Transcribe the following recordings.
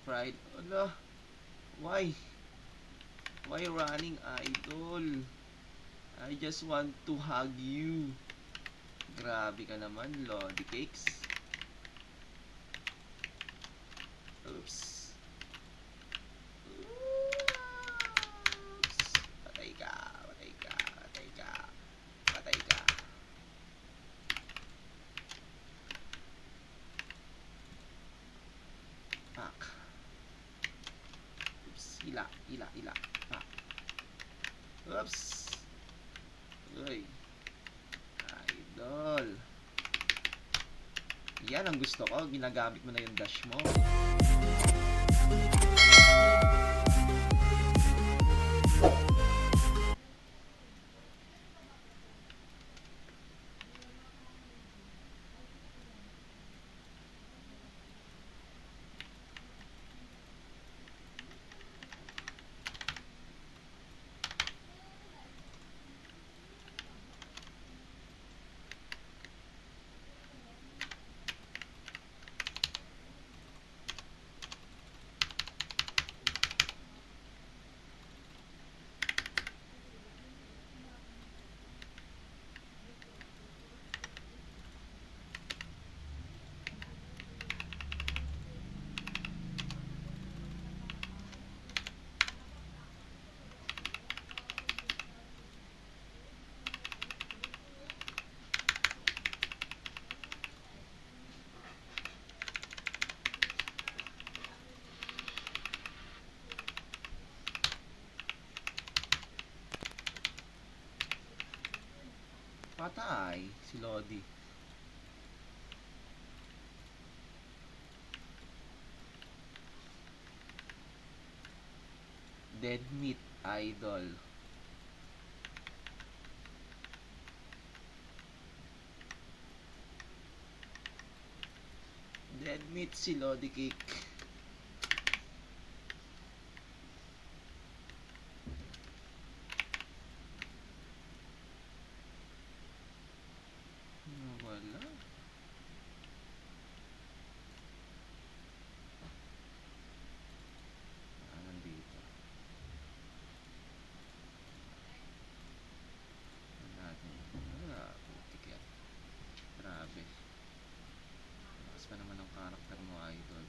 Pride. Ala. Why? Why running, idol? I just want to hug you. Grabe ka naman, Lodi Cakes. Oops. Oops. Patay ka. Patay ka. Patay ka. Patay ka. Pak. Oops. Hila. Hila. Hila. Pak. Oops. Uy. Idol. Yan ang gusto ko. Ginagamit mo na yung dash mo. Patay si Lodi. Dead meat, idol. Dead meat si Lodi Cake. Wala. Nandito. Natin. Putik yan. Grabe. Lakas pa naman ang karakter mo, idol.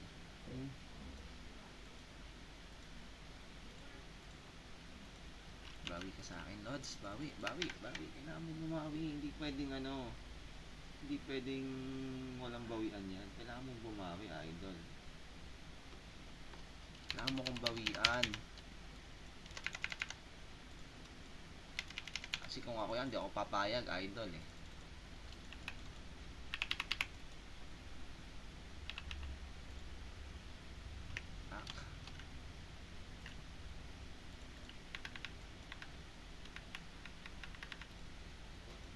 Bawi ka sa akin, Lods. Bawi, bawi, bawi. Kailangan mo bumawi. Hindi pwedeng hindi pwedeng walang bawian yan. Kailangan mong bumawi, idol. Kailangan mo kong bawian. Kasi kung ako yan, di ako papayag, idol eh.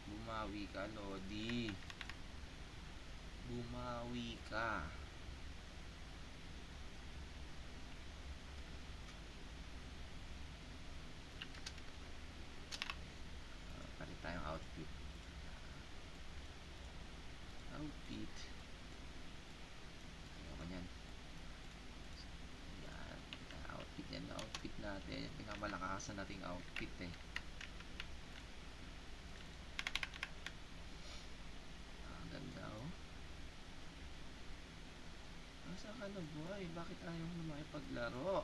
Bumawi ka, Lodi. Bumawi ka. Palit tayong outfit. Outfit. Ayoko nyan. Yan. Outfit yan. Outfit natin. Pinakamalakasan nating outfit eh. Asa ka na, boy? Bakit ayaw mo makipaglaro?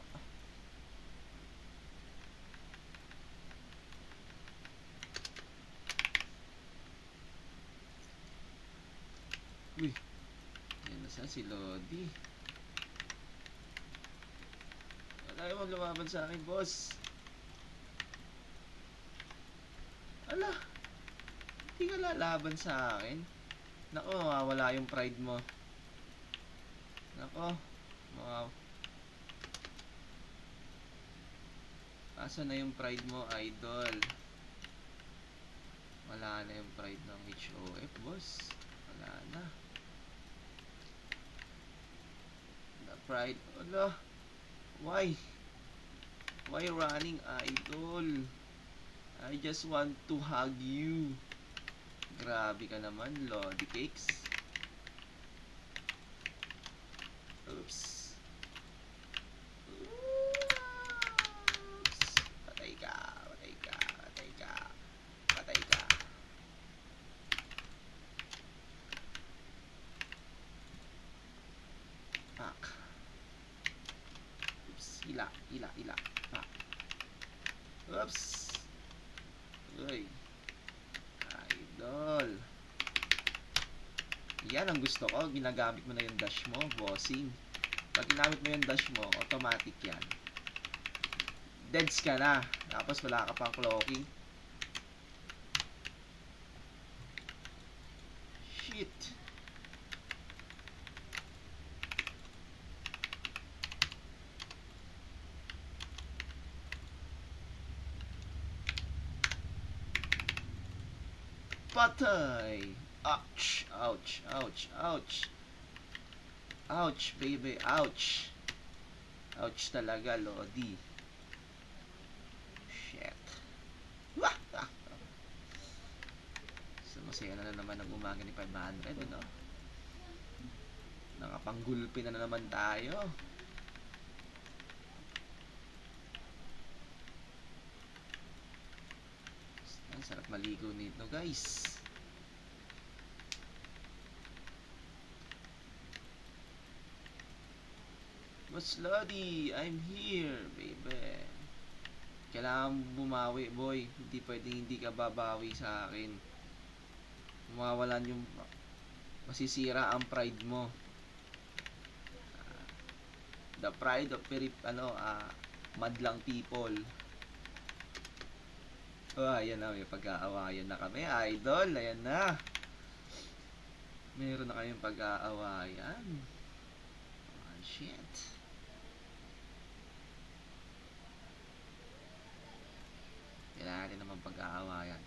Uy, yan na siya si Lodi. Ayaw mo lumaban sa akin, boss. Ala, hindi ka lalaban sa akin. Nako, mawawala yung pride mo. Nako, wow. Asa na yung pride mo, idol? Wala na yung pride ng HOF, boss. Wala na. The pride. Ala, why? Why running, idol? I just want to hug you. Grabe ka naman, Lodi Cakes. Oops. ila. Pak. Oops. Uy. Idol. Yan ang gusto ko. Ginagamit mo na yung dash mo, bossing. Pag ginamit mo yung dash mo, automatic yan. Deads ka na. Tapos wala ka pang cloaking. Shit. Patay. Ouch. Ouch, baby. Ouch talaga, Lodi. Shit. Wah! So, masaya na naman ang umaga ni 500, ano? Nakapanggulpi na naman tayo. Ang sarap maligo nito, guys. Mas Lodi, I'm here, baby. Kailangan bumawi, boy. Hindi pwedeng hindi ka babawi sa akin. Mawawalan yung... masisira ang pride mo. The pride of madlang people. Oh, ayan na, may pag-aawayan na kami, idol. Ayan na. Meron na kayong pag-aawayan. Oh, shit. Kailangan natin naman pag-aawayan.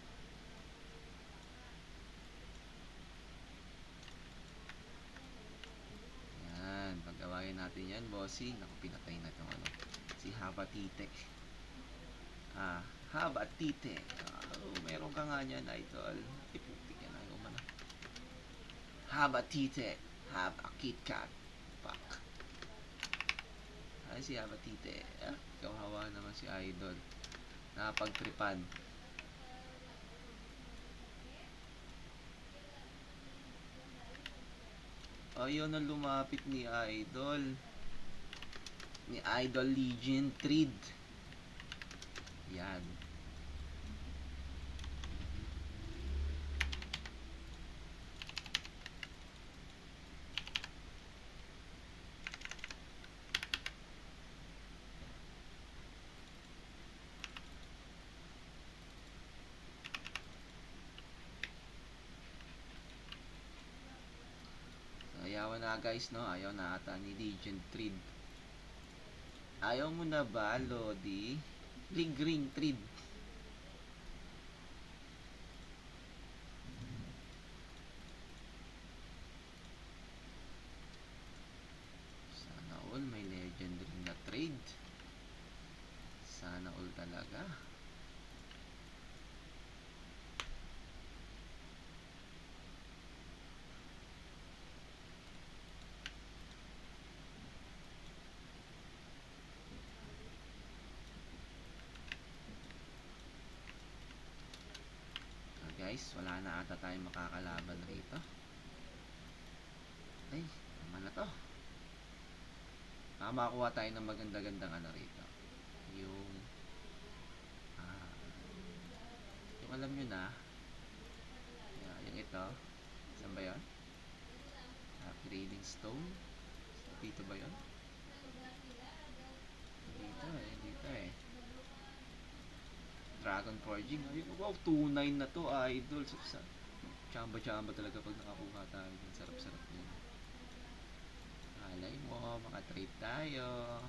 Yan, pag-aawayan natin yan, bossing. Naku, pinatay na itong si Habatitek. Habatitek. Meron ka nga niyan, idol. Iputik yan, ayaw mo na. Habatitek. Have a KitKat. Fuck. Ay, si Habatitek. Kawawa naman si idol. Nakapagtripan. Ayun ang lumapit ni Idol. Ni Idol Legion Trid. Yan. Ayaw na guys, no? Ayaw na ata ni Legion Trid. Ayaw mo na ba, Lodi? Green Trid. Sana all may legendary na trade. Sana all talaga. Guys, wala na ata tayong makakalaban rito. Ay, naman na to. Makakuha tayo ng maganda-gandang rito. Yung alam nyo na, yung ito, saan ba yun? Upgrading stone. Dito ba yun? Dito eh. Dragon Forging. Wow, 2-9 na to, idol. Chamba-chamba talaga pag nakakuha tayo. Sarap-sarap yun. Alay mo, makatrade tayo.